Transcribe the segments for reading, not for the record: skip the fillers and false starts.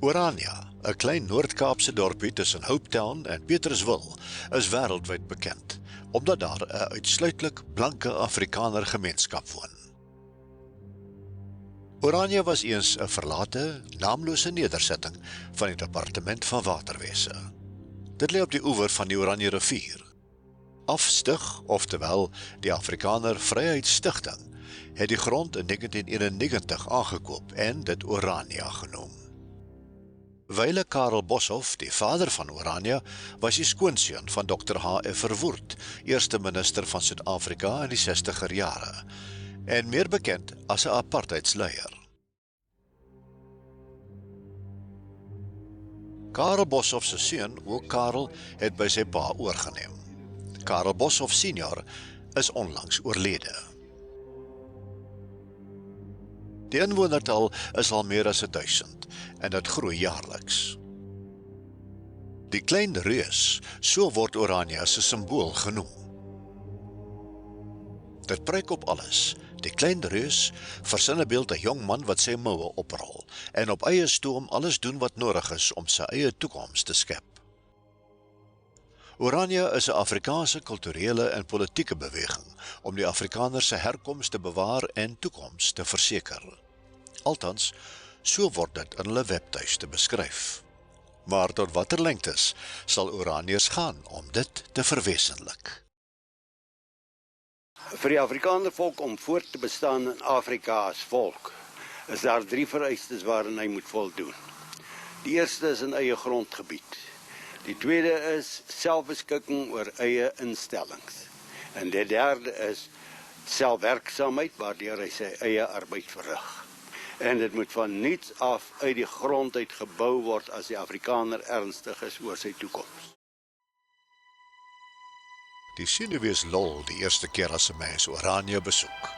Orania, 'n klein Noord-Kaapse dorpie tussen Hopetown en Petersville, is wêreldwyd bekend, omdat daar 'n uitsluitlik blanke Afrikaner gemeenskap woon. Orania was eens 'n verlate, naamlose nedersetting van die Departement van Waterwese. Dit lê op die oewer van die Oranje rivier. Afstig, oftewel die Afrikaner Vryheidsstigting, het die grond in 1991 aangekoop en dit Orania genoem. Wyle Karel Boshoff, die vader van Orania, was die skoonseun van Dr. H.F. Verwoerd, eerste minister van Suid-Afrika in die 60er jare, en meer bekend as 'n apartheidsleier. Karel Boshoff se seun, ook Karel, het by sy pa oorgeneem. Karel Boshoff senior is onlangs oorlede. Die inwonertal is al meer as 1000 en dit groei jaarliks. Die klein reus, so word Orania se simbool genoem. Dit preek op alles. Die klein reus versinnebeeld 'n jong man wat sy moue oprol en op eie stoom alles doen wat nodig is om sy eie toekoms te skep. Orania is 'n Afrikaanse kulturele en politieke beweging om die Afrikaner se herkoms te bewaar en toekoms te verseker. Althans, so word dit in hulle webtuiste beskryf. Maar tot watter lengtes sal Oraniërs gaan om dit te verwesenlik? Vir die Afrikaner volk om voort te bestaan in Afrika as volk, is daar 3 vereistes waarin hy moet voldoen. Die eerste is 'n eie grondgebied. Die tweede is selfbeskikking oor eie instellings. En die derde is selfwerksaamheid waardeur hy sy eie arbeid verrig. En dit moet van niets af uit die grond uit gebou word as die Afrikaner ernstig is oor sy toekoms. Die senuwees lol die eerste keer as 'n mens Orania besoek.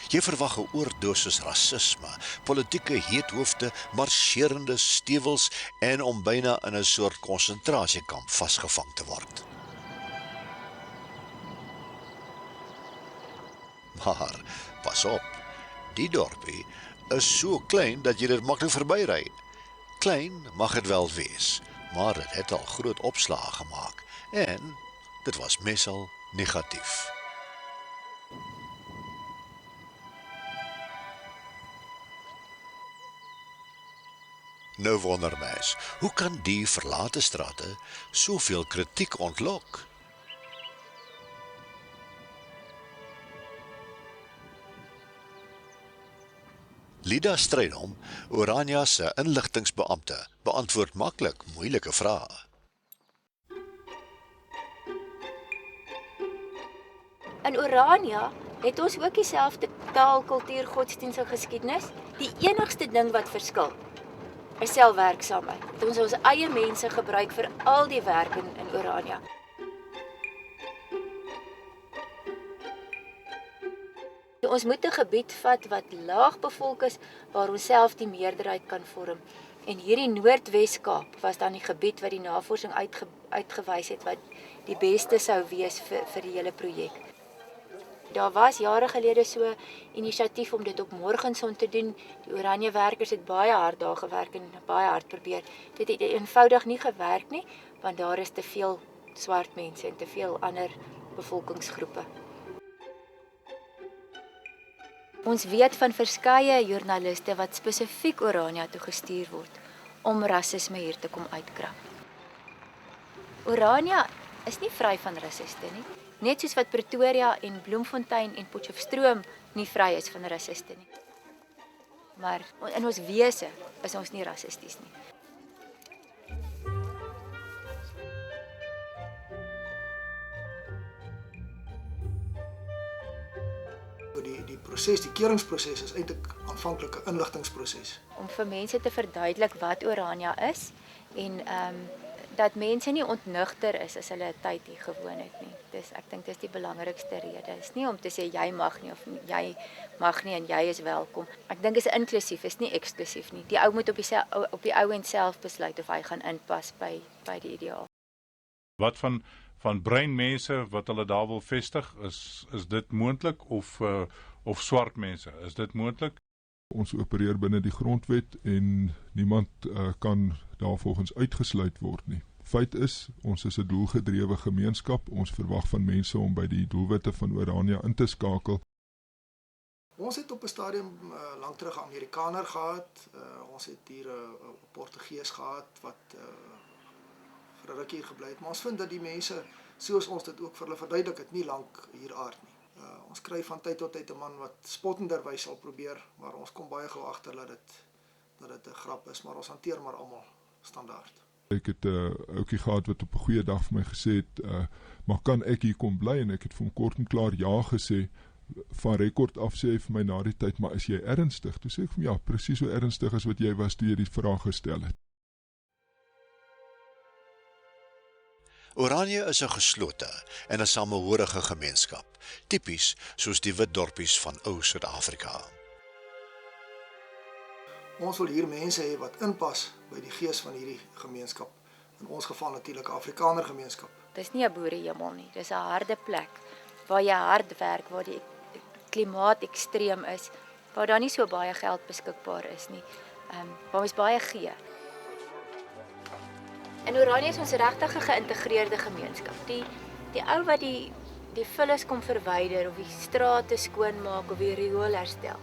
Jy verwag 'n oordosis rasisme, politieke heethoofde, marserende stewels en om byna in 'n soort konsentrasiekamp vasgevang te word. Maar, pas op, die dorpie is so klein dat jy dit maklik verbyry. Klein mag dit wel wees, maar dit het al groot opslae gemaak en dit was meestal negatief. Nou wonder mens, hoe kan die verlate strate soveel kritiek ontlok? Lida Strydom, Orania se inligtingsbeampte, beantwoord maklik moeilike vrae. In Orania het ons ook dieselfde taal, kultuur, godsdienst en geskiedenis. Die enigste ding wat verskil is selfwerksaamheid. Dat ons ons eie mense gebruik vir al die werk in Orania. Ons moet 'n gebied vat wat laag bevolk is, waar ons self die meerderheid kan vorm. En hierdie Noordwes-Kaap was dan die gebied wat die navorsing uitgewys het wat die beste sou wees vir die hele projek. Daar was jare gelede so inisiatief om dit op Morgenson te doen. Die Oranje werkers het baie hard daar gewerk en baie hard probeer. Dit het eenvoudig nie gewerk nie, want daar is te veel swart mense en te veel ander bevolkingsgroepe. Ons weet van verskeie joernaliste wat spesifiek Orania toe gestuur word om rasisme hier te kom uitkrap. Orania is nie vry van rasiste nie. Net soos wat Pretoria en Bloemfontein en Potchefstroom nie vry is van rasiste nie. Maar in ons wese is ons nie rassisties nie. Die proses, die keuringsproses is eintlik aanvanklike inligtingsproses. Om vir mense te verduidelik wat Orania is en dat mense nie ontnugter is as hulle 'n tyd hier gewoon het nie. Ek dink dis die belangrikste rede. Dit is nie om te sê jy mag nie of jy mag nie en jy is welkom. Ek dink is inklusief, is nie eksklusief nie. Die ou moet op die ou end self besluit of hy gaan inpas by die ideaal. Wat van breinmense wat hulle daar wil vestig, is dit moontlik of swart mense, is dit moontlik? Ons opereer binne die grondwet en niemand kan daarvolgens uitgesluit word nie. Feit is, ons is 'n doelgedrewe gemeenskap. Ons verwag van mense om by die doelwitte van Orania in te skakel. Ons het op 'n stadium lank terug 'n Amerikaner gehad. Ons het hier 'n Portugees gehad wat vir 'n rukkie hier gebly het. Maar ons vind dat die mense, soos ons dit ook vir hulle verduidelik het, nie lank hier aard nie. Ons kry van tyd tot tyd 'n man wat spottenderwys sal probeer, maar ons kom baie gou agter dat dit 'n grap is, maar ons hanteer maar almal standaard. Ek het 'n ouetjie gehad wat op 'n goeie dag vir my gesê het, maar kan ek hier kom bly? En ek het vir hom kort en klaar ja gesê. Van rekord af sê hy vir my na die tyd, maar is jy ernstig? Toe sê ek vir hom, ja, presies so ernstig as wat jy was toe jy die vraag gestel het. Oranje is 'n geslote en 'n samehorige gemeenskap, tipies soos die wit dorpies van ou Suid-Afrika. Ons wil hier mense hê wat inpas by die gees van hierdie gemeenskap. In ons geval natuurlik 'n Afrikaner gemeenskap. Dis nie 'n boerehemel nie, dis 'n harde plek waar jy hard werk, waar die klimaat ekstreem is, waar daar nie so baie geld beskikbaar is nie, waar ons baie gee. In Oranje is ons regtig 'n geïntegreerde gemeenskap. Die ou wat die vullis kom verwyder of die strate skoonmaak of die riool herstel,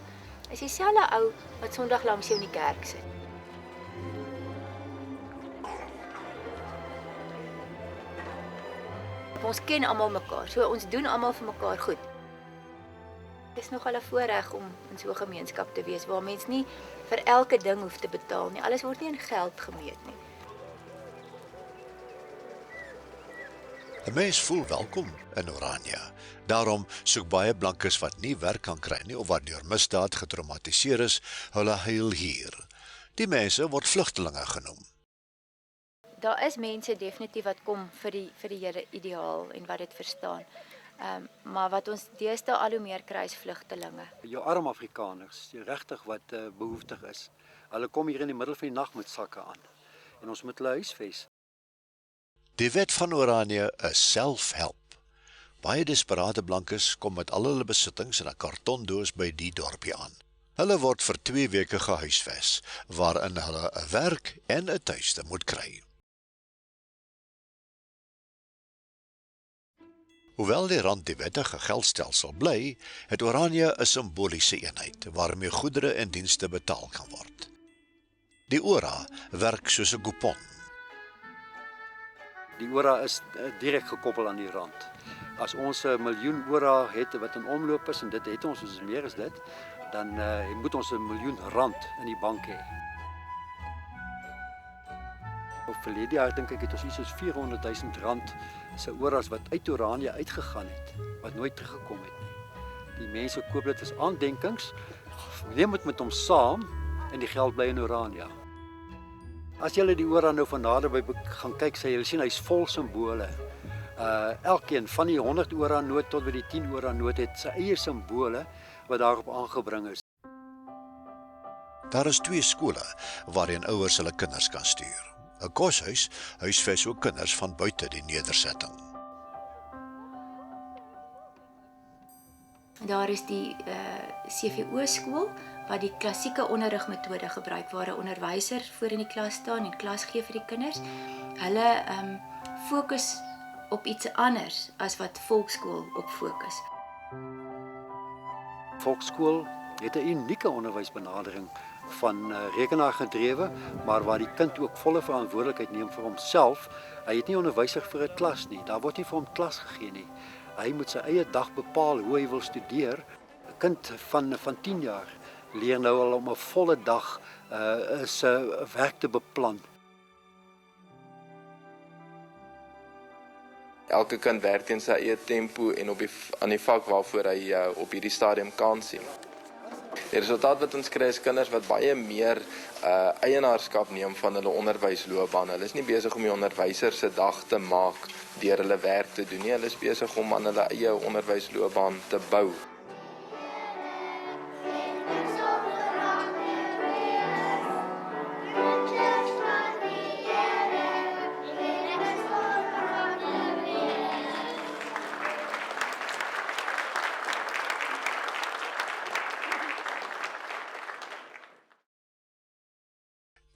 is dieselfde ou wat Sondag langs jou in die kerk sit. Ons ken almal mekaar, so ons doen almal vir mekaar goed. Dit is nogal 'n voorreg om in so 'n gemeenskap te wees waar mens nie vir elke ding hoef te betaal nie. Alles word nie in geld gemeet nie. 'n Mens voel welkom in Oranje. Daarom soek baie blankes wat nie werk kan kry nie of wat deur misdaad getraumatiseer is, hulle heil hier. Die mense word vlugtelinge genoem. Daar is mense definitief wat kom vir die Here ideaal en wat dit verstaan. Maar wat ons deesdae al hoe meer kry is vlugtelinge. Jou arm Afrikaners, die regtig wat behoeftig is. Hulle kom hier in die middel van die nag met sakke aan. En ons moet hulle huisves. Die wet van Oranje is selfhelp. Baie desperate blankes kom met al hulle besittings in 'n kartondoos by die dorpie aan. Hulle word vir 2 weke gehuisves, waarin hulle 'n werk en 'n tuiste moet kry. Hoewel die rand die wettige geldstelsel bly, het Oranje 'n simboliese eenheid waarmee goedere en dienste betaal kan word. Die ora werk soos 'n coupon. Die ora is direk gekoppel aan die rand. As ons 1 miljoen ora het wat in omloop is, en dit het ons is meer as dit, dan moet ons 1 miljoen rand in die bank hê. Op verlede jaar dink ek het ons iets soos 400 000 rand se oras wat uit Oranje uitgegaan het, wat nooit teruggekom het nie. Die mense koop dit as aandenkings, neem dit met hom saam en die geld bly in Oranje. As julle die ora nou van naderby gaan kyk, sal julle sien hy's vol simbole. Elkeen van die 100 ora noot tot by die 10 ora noot het sy eie simbole wat daarop aangebring is. Daar is 2 skole waarheen ouers hulle kinders kan stuur. 'n Koshuis huisves ook kinders van buite die nedersetting. Daar is die CVO skool wat die klassieke onderrigmetode gebruik waar 'n onderwyser voor in die klas staan en klas gee vir die kinders. Hulle fokus op iets anders as wat volksskool op fokus. Volksskool het 'n unieke onderwysbenadering van rekenaargedrewe, maar waar die kind ook volle verantwoordelikheid neem vir homself. Hy het nie onderwyser vir 'n klas nie. Daar word nie vir hom klas gegee nie. Hy moet sy eie dag bepaal hoe hy wil studeer. 'n Kind van 10 jaar leer nou al om 'n volle dag sy werk te beplan. Elke kind werk teen sy eie tempo en aan die vak waarvoor hy op hierdie stadium kan sien. Die resultaat wat ons kry is kinders wat baie meer eienaarskap neem van hulle onderwysloopbaan. Hulle is nie besig om die onderwyser se dag te maak deur hulle werk te doen nie. Hulle is besig om aan hulle eie onderwysloopbaan te bou.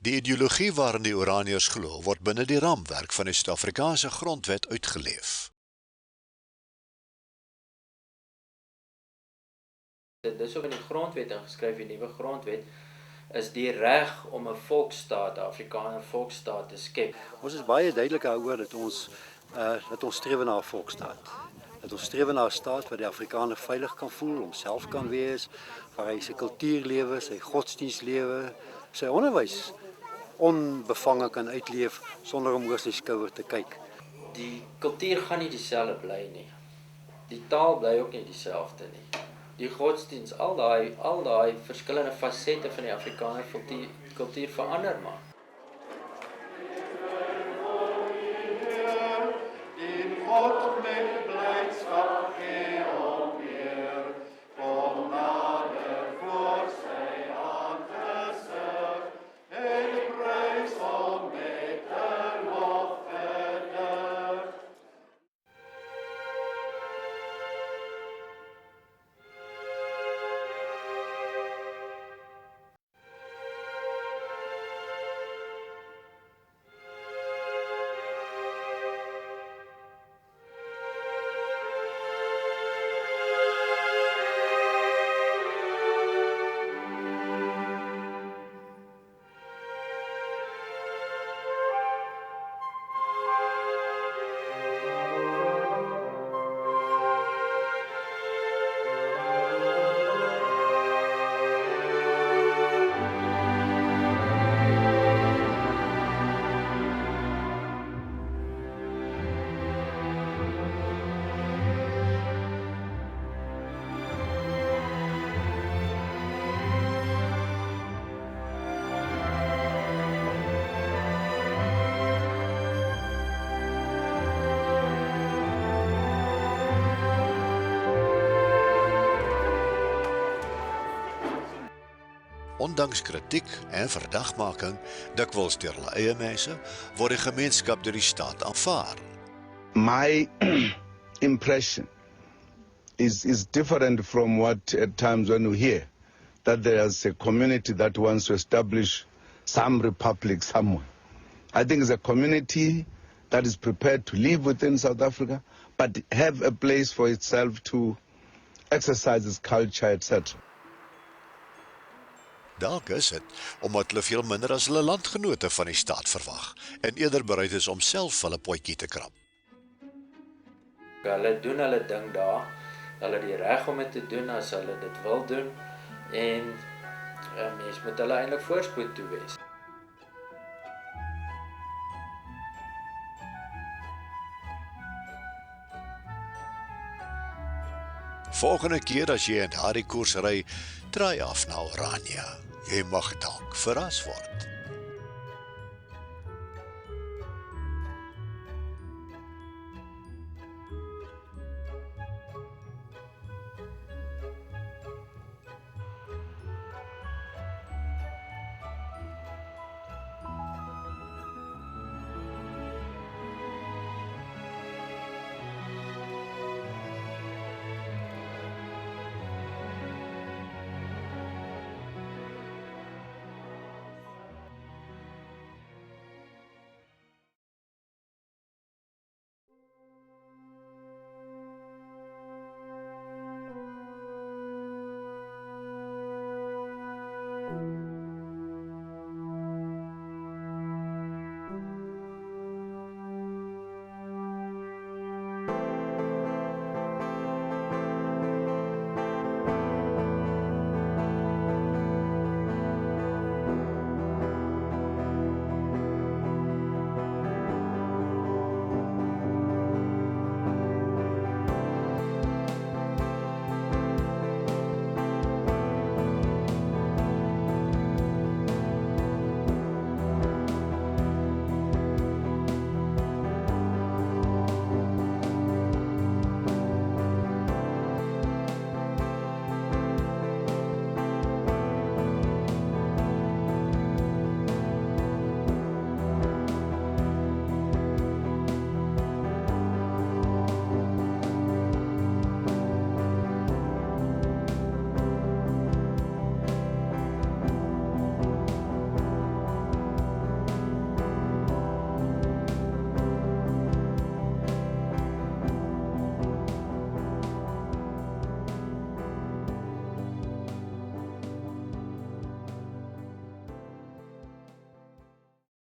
Die ideologie waarin die Oraniërs glo, word binne die raamwerk van die Suid-Afrikaanse grondwet uitgeleef. Dit is ook in die grondwet ingeskryf, die nuwe grondwet, is die reg om 'n volksstaat, 'n Afrikaner volksstaat te skep. Ons is baie duidelik daaroor dat ons streef na 'n volksstaat. Dat ons streef na 'n staat waar die Afrikaner veilig kan voel, homself kan wees, waar hy sy kultuur lewe, sy godsdienst lewe, sy onderwys onbevange kan uitleef sonder om oor sy skouer te kyk. Die kultuur gaan nie dieselfde bly nie. Die taal bly ook nie dieselfde nie. Die godsdienst, al daai verskillende fasette van die Afrikaner kultuur verander maar. Ondanks kritiek en verdagmaking, dikwels deur hulle eie mense, word die gemeenskap deur die staat aanvaar. My impression is different from what at times when we hear that there's a community that wants to establish some republic somewhere. I think it's a community that is prepared to live within South Africa, but have a place for itself to exercise its culture, etc. Dalk is dit omdat hulle veel minder as hulle landgenote van die staat verwag en eerder bereid is om self hulle potjie te krap. Hulle doen hulle ding daar, hulle het die reg om dit te doen as hulle dit wil doen en mens moet hulle eintlik voorspoed toewens. Volgende keer as jy in daardie koers ry, draai af na Oranje. Jy mag dalk verras word.